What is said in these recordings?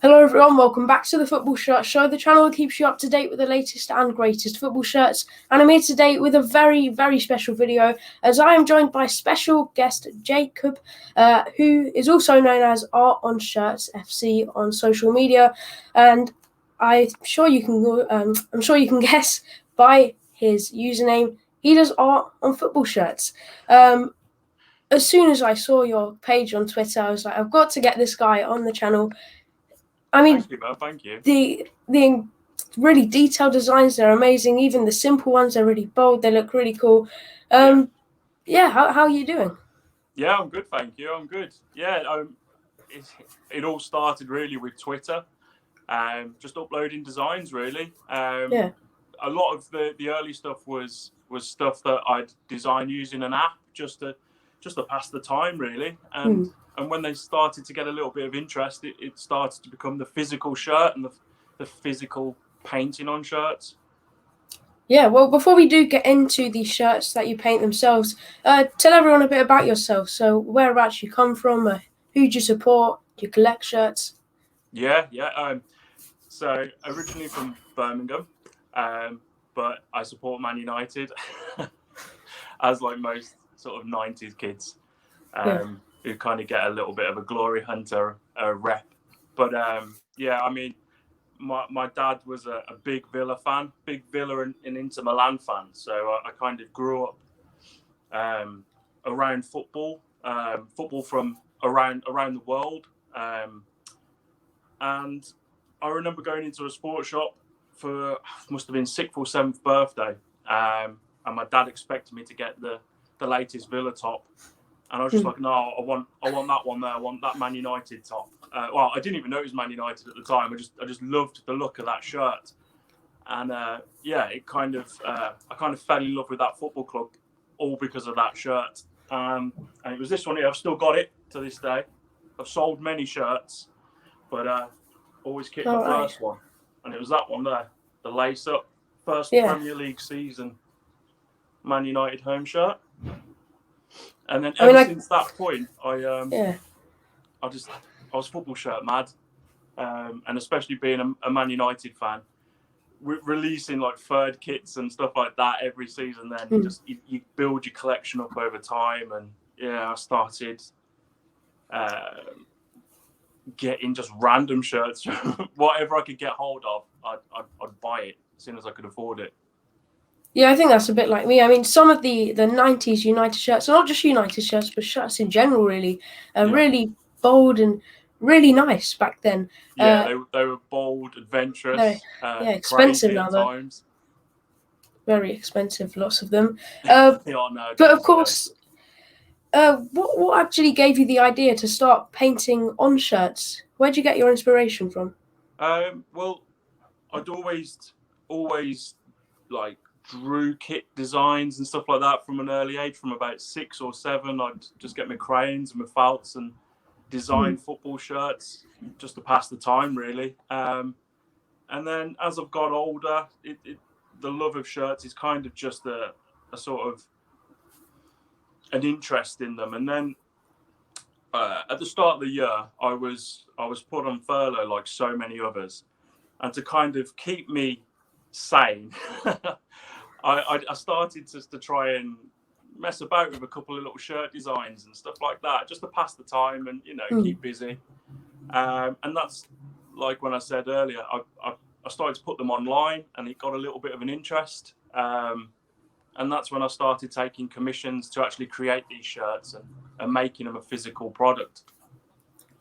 Hello everyone, welcome back to the Football Shirt Show, the channel that keeps you up to date with the latest and greatest football shirts. And I'm here today with a very, very special video, as I am joined by special guest Jacob, who is also known as AOSFC on social media. And I'm sure you can guess by his username, he does art on football shirts. As soon as I saw your page on Twitter, I was like, I've got to get this guy on the channel. I mean, thank you. The really detailed designs, they're amazing. Even the simple ones, they're really bold. They look really cool. How are you doing? Yeah, I'm good, thank you. I'm good. Yeah, it all started really with Twitter, just uploading designs really. A lot of the early stuff was stuff that I'd designed using an app just to pass the time really. And when they started to get a little bit of interest, it started to become the physical shirt and the physical painting on shirts. Yeah, well, before we do get into the shirts that you paint themselves, tell everyone a bit about yourself. So whereabouts you come from, who do you support, do you collect shirts? Yeah. So originally from Birmingham, but I support Man United, as like most sort of 90s kids. Who kind of get a little bit of a glory hunter rep. But I mean, my dad was a big Villa fan, big Villa and Inter Milan fan. So I kind of grew up around football from around the world. And I remember going into a sports shop for, must have been 6th or 7th birthday. And my dad expected me to get the latest Villa top. And I was just like, no, I want that one there. I want that Man United top. Well, I didn't even know it was Man United at the time. I just loved the look of that shirt. And it kind of I kind of fell in love with that football club, all because of that shirt. And it was this one here. I've still got it to this day. I've sold many shirts, but always kept the first one. And it was that one there, the lace up, first Premier League season Man United home shirt. And then since that point, I was football shirt mad, and especially being a Man United fan, releasing like third kits and stuff like that every season. Then you build your collection up over time, and I started getting just random shirts, whatever I could get hold of, I'd buy it as soon as I could afford it. Yeah, I think that's a bit like me. I mean, some of the 90s United shirts, not just United shirts, but shirts in general, really, really bold and really nice back then. Yeah, they were bold, adventurous, expensive crazy now, at times. Very expensive, lots of them. But of course, what actually gave you the idea to start painting on shirts? Where'd you get your inspiration from? Well, I'd always like drew kit designs and stuff like that from an early age. From about 6 or 7, I'd just get my crayons and my felts and design football shirts just to pass the time, really. And then as I've got older, the love of shirts is kind of just a sort of an interest in them. And then at the start of the year, I was put on furlough like so many others, and to kind of keep me sane, I started to try and mess about with a couple of little shirt designs and stuff like that, just to pass the time and keep busy. And that's like when I said earlier, I started to put them online, and it got a little bit of an interest. And that's when I started taking commissions to actually create these shirts and making them a physical product.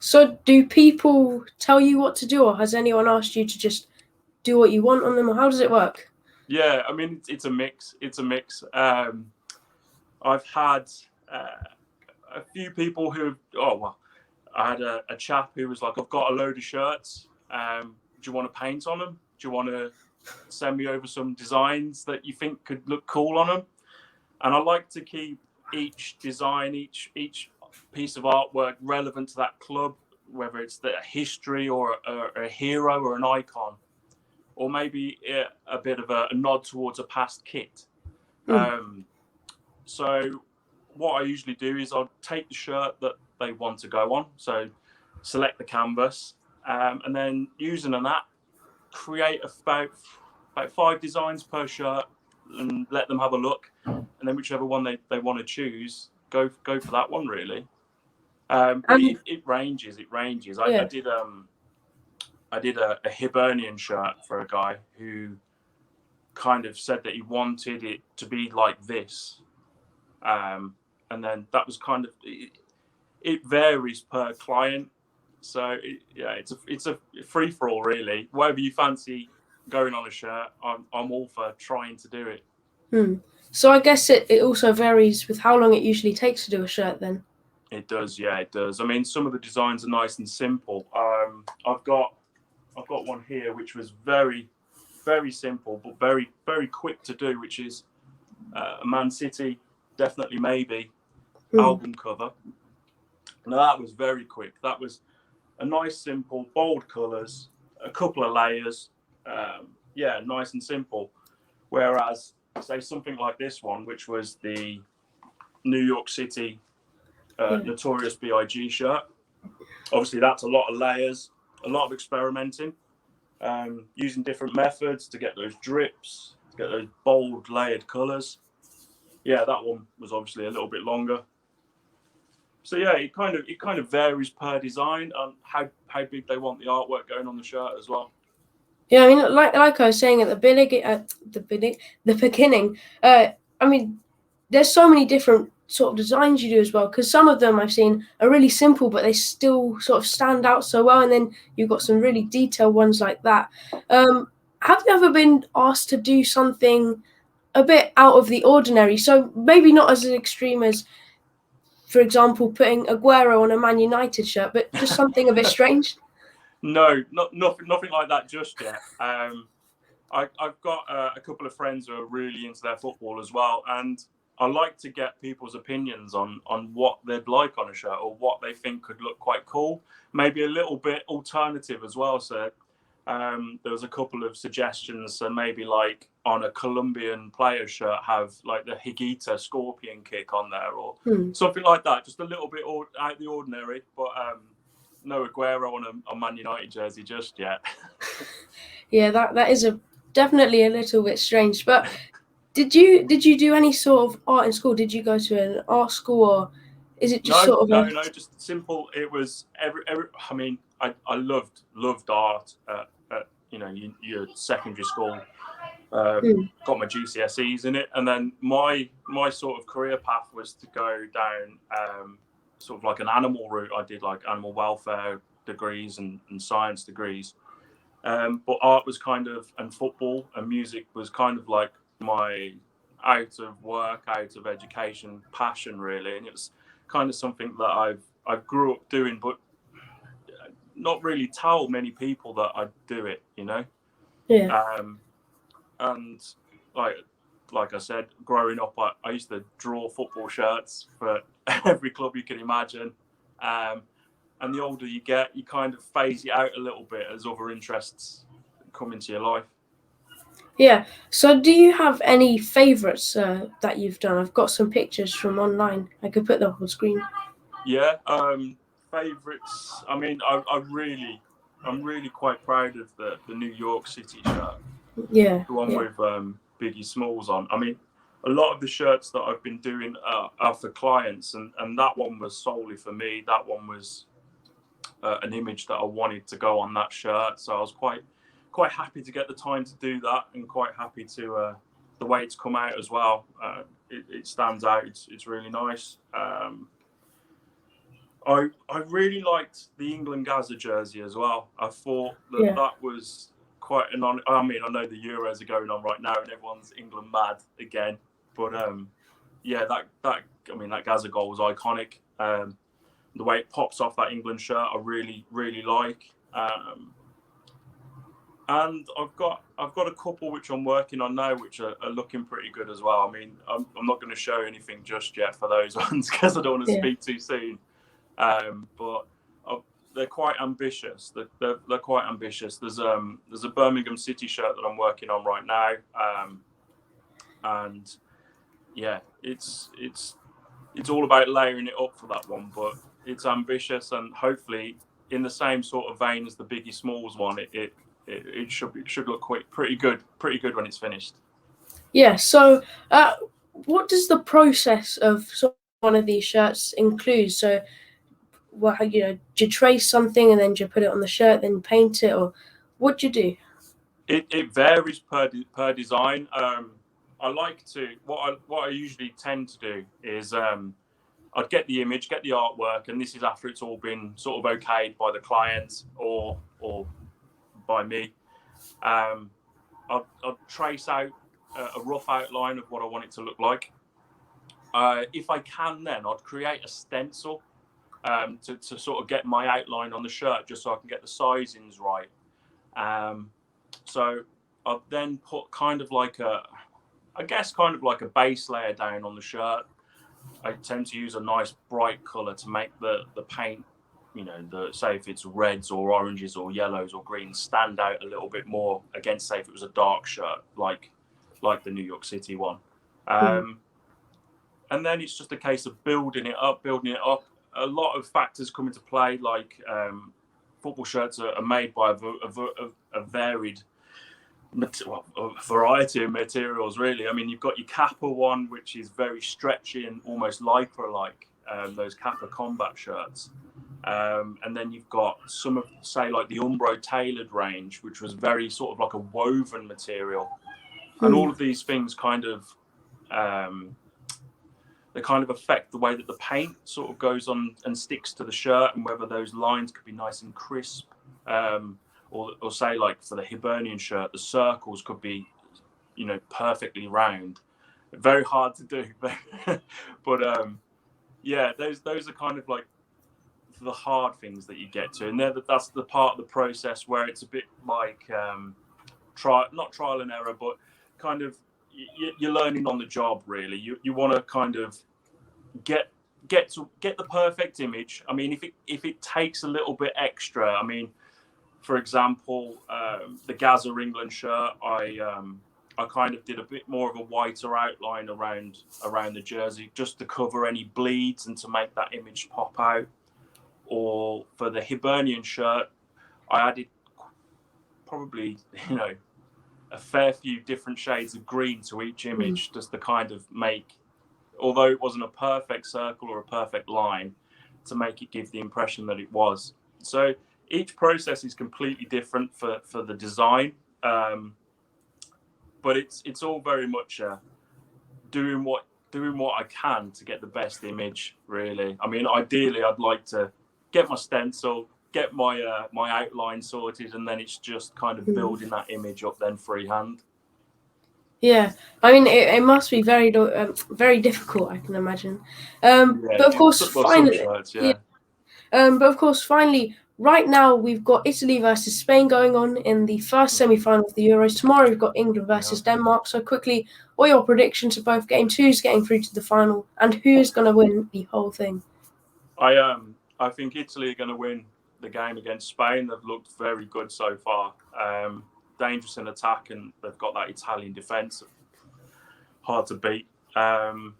So do people tell you what to do, or has anyone asked you to just do what you want on them, or how does it work? Yeah, I mean, it's a mix. I've had a few people who, I had a chap who was like, I've got a load of shirts. Do you want to paint on them? Do you want to send me over some designs that you think could look cool on them? And I like to keep each design, each piece of artwork relevant to that club, whether it's the history or a hero or an icon, or maybe a bit of a nod towards a past kit. So what I usually do is I'll take the shirt that they want to go on. So select the canvas, and then using an app, create about 5 designs per shirt and let them have a look, and then whichever one they want to choose, go for that one really. But it ranges. Yeah. I did a Hibernian shirt for a guy who kind of said that he wanted it to be like this, and then that was kind of it varies per client. So it's a free for all really. Whatever you fancy going on a shirt, I'm all for trying to do it. So I guess it also varies with how long it usually takes to do a shirt then. It does, yeah, it does. I mean, some of the designs are nice and simple. I've got one here which was very, very simple but very, very quick to do, which is a Man City, Definitely Maybe album cover. Now that was very quick. That was a nice, simple, bold colours, a couple of layers. Nice and simple. Whereas, say, something like this one, which was the New York City Notorious B.I.G. shirt. Obviously, that's a lot of layers, a lot of experimenting, using different methods to get those drips, to get those bold, layered colours. Yeah, that one was obviously a little bit longer. So yeah, it kind of varies per design on how big they want the artwork going on the shirt as well. Yeah, I mean, like I was saying at the beginning. I mean, there's so many different sort of designs you do as well, because some of them I've seen are really simple, but they still sort of stand out so well. And then you've got some really detailed ones like that. Have you ever been asked to do something a bit out of the ordinary? So maybe not as extreme as, for example, putting Aguero on a Man United shirt, but just something a bit strange. No, nothing like that just yet. I've got a couple of friends who are really into their football as well, and I like to get people's opinions on what they'd like on a shirt or what they think could look quite cool, maybe a little bit alternative as well. So there was a couple of suggestions. So maybe like on a Colombian player shirt, have like the Higuita scorpion kick on there or something like that, just a little bit out of the ordinary, but no Aguero on a Man United jersey just yet. Yeah, that is definitely a little bit strange. But did you do any sort of art in school? Did you go to an art school, or is it just No, just simple. It was every. I mean, I loved art at your secondary school. Got my GCSEs in it, and then my sort of career path was to go down sort of like an animal route. I did like animal welfare degrees and science degrees, but art was kind of, and football and music was kind of like my out of work, out of education passion really, and it was kind of something that I've grew up doing, but not really tell many people that I do it, you know. Yeah. And like I said, growing up, I used to draw football shirts for every club you can imagine. And the older you get, you kind of phase it out a little bit as other interests come into your life. Yeah. So do you have any favourites that you've done? I've got some pictures from online. I could put them on screen. Yeah. Favourites. I mean, I'm really quite proud of the New York City shirt. Yeah. The one with Biggie Smalls on. I mean, a lot of the shirts that I've been doing are for clients, and that one was solely for me. That one was an image that I wanted to go on that shirt, so I was quite happy to get the time to do that, and quite happy to the way it's come out as well. It stands out. It's really nice. I really liked the England Gaza jersey as well. I thought that was quite an on. I mean, I know the Euros are going on right now, and everyone's England mad again. But that Gaza goal was iconic. The way it pops off that England shirt, I really like. And I've got a couple which I'm working on now, which are looking pretty good as well. I mean, I'm not going to show anything just yet for those ones because I don't want to speak too soon. But they're quite ambitious. They're quite ambitious. There's a Birmingham City shirt that I'm working on right now, and yeah, it's all about layering it up for that one. But it's ambitious, and hopefully in the same sort of vein as the Biggie Smalls one, it should look pretty good when it's finished. Yeah. So, what does the process of sort of one of these shirts include? So, well, do you trace something and then do you put it on the shirt, then paint it, or what do you do? It varies per design. I like to what I usually tend to do is I'd get the image, get the artwork, and this is after it's all been sort of okayed by the client or by me. I'd trace out a rough outline of what I want it to look like. If I can, then I'd create a stencil to sort of get my outline on the shirt, just so I can get the sizings right. So I've then put kind of like a base layer down on the shirt. I tend to use a nice bright color to make the paint, say if it's reds or oranges or yellows or greens, stand out a little bit more against, say, if it was a dark shirt like the New York City one. And then it's just a case of building it up. A lot of factors come into play, like football shirts are made by a varied variety of materials, really. I mean, you've got your Kappa one, which is very stretchy and almost Lycra-like, those Kappa combat shirts. And then you've got some of, say, like the Umbro tailored range, which was very sort of like a woven material. And all of these things kind of they kind of affect the way that the paint sort of goes on and sticks to the shirt, and whether those lines could be nice and crisp, or say, like for the Hibernian shirt, the circles could be, perfectly round. Very hard to do, but yeah, those are kind of like the hard things that you get to, and that's the part of the process where it's a bit like not trial and error, but kind of you're learning on the job, really. You want to kind of get the perfect image. I mean, if it takes a little bit extra, I mean, for example, the Gaza England shirt, I kind of did a bit more of a whiter outline around the jersey, just to cover any bleeds and to make that image pop out. Or for the Hibernian shirt, I added probably, a fair few different shades of green to each image, just to kind of make, although it wasn't a perfect circle or a perfect line, to make it give the impression that it was. So each process is completely different for the design, but it's all very much doing what I can to get the best image, really. I mean, ideally, I'd like to get my stencil, get my my outline sorted, and then it's just kind of building that image up then freehand. Yeah, I mean, it must be very difficult, I can imagine. But of course, finally, shirts, but of course, finally, right now we've got Italy versus Spain going on in the first semi-final of the Euros. Tomorrow we've got England versus Denmark. So quickly, what are your predictions of both games? Who's getting through to the final, and who's going to win the whole thing? I think Italy are going to win the game against Spain. They've looked very good so far. Dangerous in attack, and they've got that Italian defence, hard to beat. And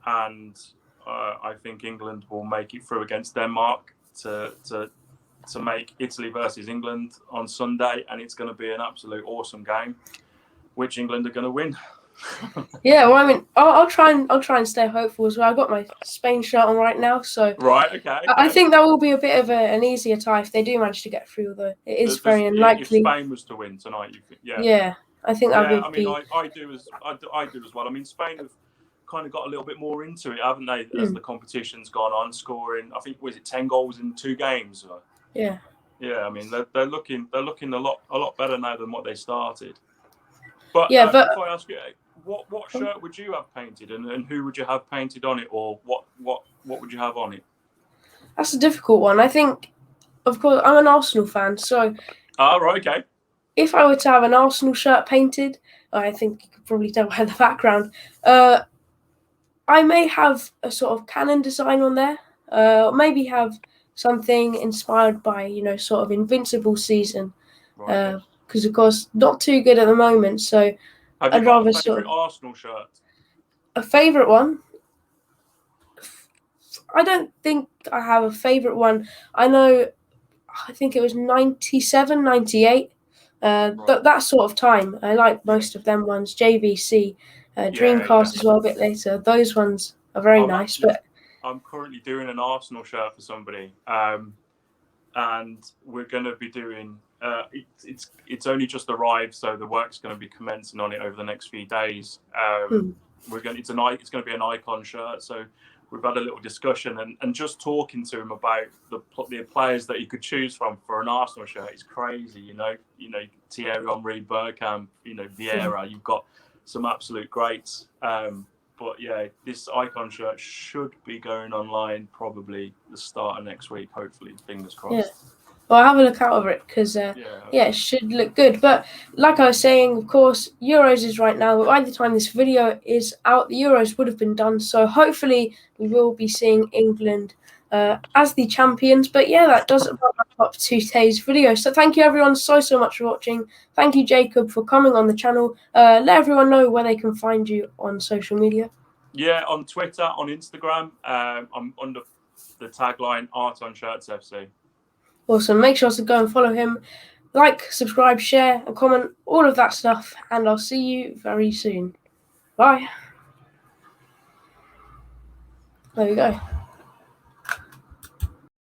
I think England will make it through against Denmark to make Italy versus England on Sunday, and it's going to be an absolute awesome game, which England are going to win. Yeah, well, I mean, I'll try and stay hopeful as well. I've got my Spain shirt on right now, so right, okay. I think that will be a bit of an easier tie if they do manage to get through, though. It is very unlikely. If Spain was to win tonight, you think, yeah, I think that would be. I do as well. I mean, Spain have kind of got a little bit more into it, haven't they? As the competition's gone on, scoring, I think, was it 10 goals in 2 games? Yeah. Yeah, I mean, they're looking a lot better now than what they started. But yeah, if I ask you, what shirt would you have painted, and who would you have painted on it, or what would you have on it? That's a difficult one. I think, of course, I'm an Arsenal fan, so. Right, okay. If I were to have an Arsenal shirt painted, I think you could probably tell by the background. I may have a sort of canon design on there. Maybe have something inspired by, sort of Invincible season. Right. Because, of course, not too good at the moment. So I'd rather a favourite Arsenal shirt. A favourite one? I don't think I have a favourite one. I know I think it was 97, 98. Right. That sort of time. I like most of them ones. JVC, Dreamcast as well a bit later. Those ones are very nice. But I'm currently doing an Arsenal shirt for somebody, and we're going to be doing. It's only just arrived, so the work's going to be commencing on it over the next few days. It's going to be an icon shirt, so we've had a little discussion and just talking to him about the players that you could choose from for an Arsenal shirt is crazy. You know Thierry Henry, Bergkamp, Vieira. You've got some absolute greats. But yeah, this icon shirt should be going online probably the start of next week. Hopefully, fingers crossed. Yeah. Well, I'll have a look out over it because it should look good. But like I was saying, of course, Euros is right now. But by the time this video is out, the Euros would have been done. So hopefully we will be seeing England as the champions. But yeah, that does wrap up today's video. So thank you everyone so much for watching. Thank you, Jacob, for coming on the channel. Let everyone know where they can find you on social media. Yeah, on Twitter, on Instagram. I'm under the tagline Art on Shirts FC. Awesome. Make sure to go and follow him. Like, subscribe, share, and comment, all of that stuff. And I'll see you very soon. Bye. There we go.